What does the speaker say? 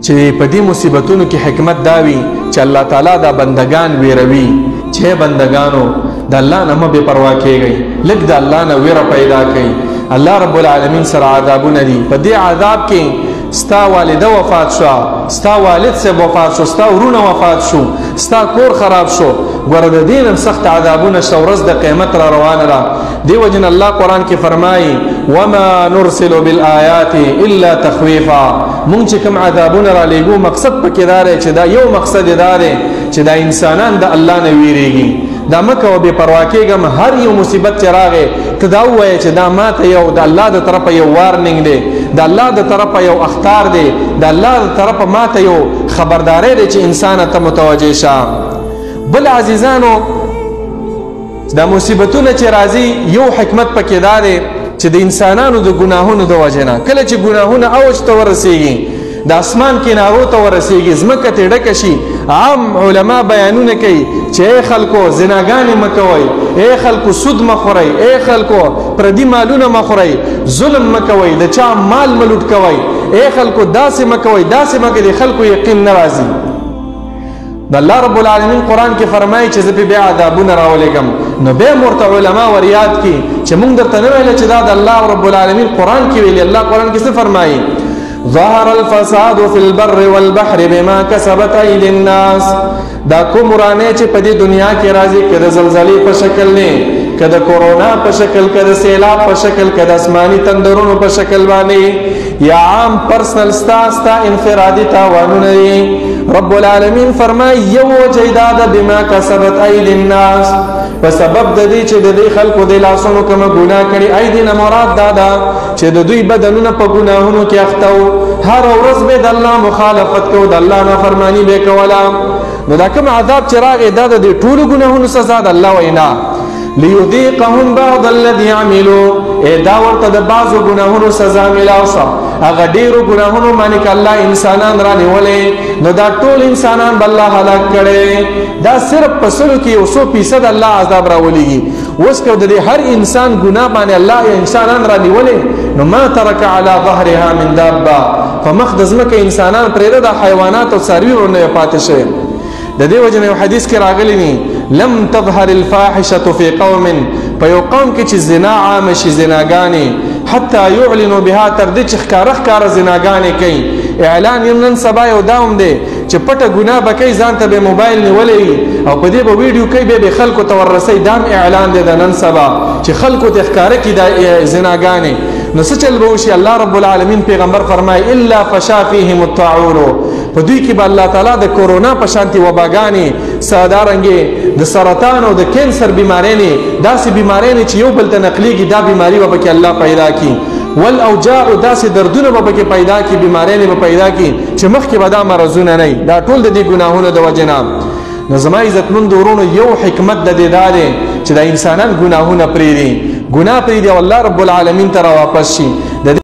چې په دې مصیبتونو کې حکمت دا وي چې الله تعالی دا بندگان ویروي چې بندگانو د الله نه مه بې پروا کېږئ، لږ د الله نه ویره پیدا کړئ. الله رب العالمین سره عذابونه دي. په دې عذاب کې ستا والده وفات شو، ستا والد صاحب وفات شو، ستا ورونه وفات شو، ستا کور خراب شو، ګوره د دې نه سخت عذابونه شته، ورځ د قیامت را روانه ده. دې وجې نه الله قرآن کې فرمایي وما نرسل بالآیات الا تخویفا. مونږ چې کوم عذابونه را لیږو مقصد پکې دا دی چې دا یو مقصد دا دی چې دا انسانان د الله نه ویریږي. دا مه کوه بې پروا کېږم، هر یو مصیبت چې راغی ته دا ووایه چې دا ماته یو د الله د طرفه یو وارننګ دی، د الله د طرفه یو اخطار دی، د الله د طرفه ماته یو خبرداری دی چې انسانه ته متوجه شه. بل عزیزانو دا مصیبتونه چې راځي یو حکمت پکې دا دی چې د انسانانو د ګناهونو د وجې نه کله چې ګناهونه اوج ته ورسېږي، د اسمان کنارو ته ورسېږي، ځمکه ترې ډکه شي، عام علما بیانونه کوي چې ای خلکو زناګانې مه کوئ، ای خلکو سود مه خورئ، ای خلکو پردي مالونه مه خورئ، ظلم مه کوئ، د چا مال مه لوټ کوئ، ای خلکو داسې مه کوئ، داسې مه کوئ، د خلکو یقین نه راځي. د الله رب العالمین قرآن کې فرمایي چې زه پې بیا عذابونه راولېږم، نو بیا هم ورته علما وریاد کړي چې موږ درته نه ویله چې دا د الله رب العالمین قرآن کې ویلي. الله قرآن کې څه فرمایي؟ ظهر الفساد في البر والبحر بما كسبت ايدي الناس. دا کوم ورانه چې په دې دنیا کې راځي، که د زلزلې په شکل نه، که د کورونا په شکل، که د سیلاب په شکل، که د اسماني تندرونو په شکل باندې، یا عام پرسنل ستا انفرادي تاوانونه دي. رب العالمین فرمای یو وجه دا ده بما کسبت ایدی الناس، په سبب د دې چې د دې خلکو د لاسونو کومه ګناه کړي. ایدي نه مراد دا ده چې د دوی بدنونه په ګناهونو کې اخته وو، هر ورځ به د الله مخالفت کوو، د الله نافرماني به کوله. نو دا کوم عذاب چې راغی دا د دې ټولو ګناهونو سزا ده. الله وینا لیذیقهم بعض الذی عملوا، دا ورته د بعضو ګناهونو سزا میلاو شوه. هغه ډیرو ګناهونو باندې که الله انسانان را نیولې نو دا ټول انسانان به الله هلاک کړي. دا صرف په سلو کې 100% الله عذاب راولېږي. اوس که د دې هر انسان ګناه باندې الله انسانان را نیولې نو ما ترک علی ظهرها من دابه، په مخ د ځمکه انسانان پرېږده، د حیوانات او څاروي ورنه یې پاتې شوی. د دې وجه نه یو حدیث کې راغلی دي لم تظهر الفاحشه في قوم، په یو قوم کې چې زنا عامه شي، زناګانې، حتی یعلنوا بها، تر دې چې ښکاره ښکاره زناګانې کوي. اعلان یې نن سبا یو داوم دی چې پټه ګناه به کوي، ځان ته به موبایل نیولی او په دې به ویډیو کوي، بیا به خلکو ته وررسوي. دام اعلان دی د نن سبا چې خلکو ته ښکاره کړي دا زناګانې. نو څه چل به وشي؟ الله رب العالمین پیغمبر فرمایي الا فشا فیهم الطاعون، په دوی کې به الله تعالی د کورونا په شانتي وباګانې، سادارنګې د سرطان او د کینسر بیمارۍ، داسې بیمارۍ چې یو بل ته نقلیږي، دا بیماری به پکې الله پیدا کړي. والاوجاع، داسې دردونه به پکې پیدا کړي، بیمارۍ به پیدا کړي چې مخکې به دا مرضونه نه وي. دا ټول د دې ګناهونو د وجې نه. نو زما عزتمند ورونو یو حکمت د دې دا دی چې د انسانان ګناهونه پرېږدي، ګناه پرېږدي او الله رب العالمین ته راواپس شي.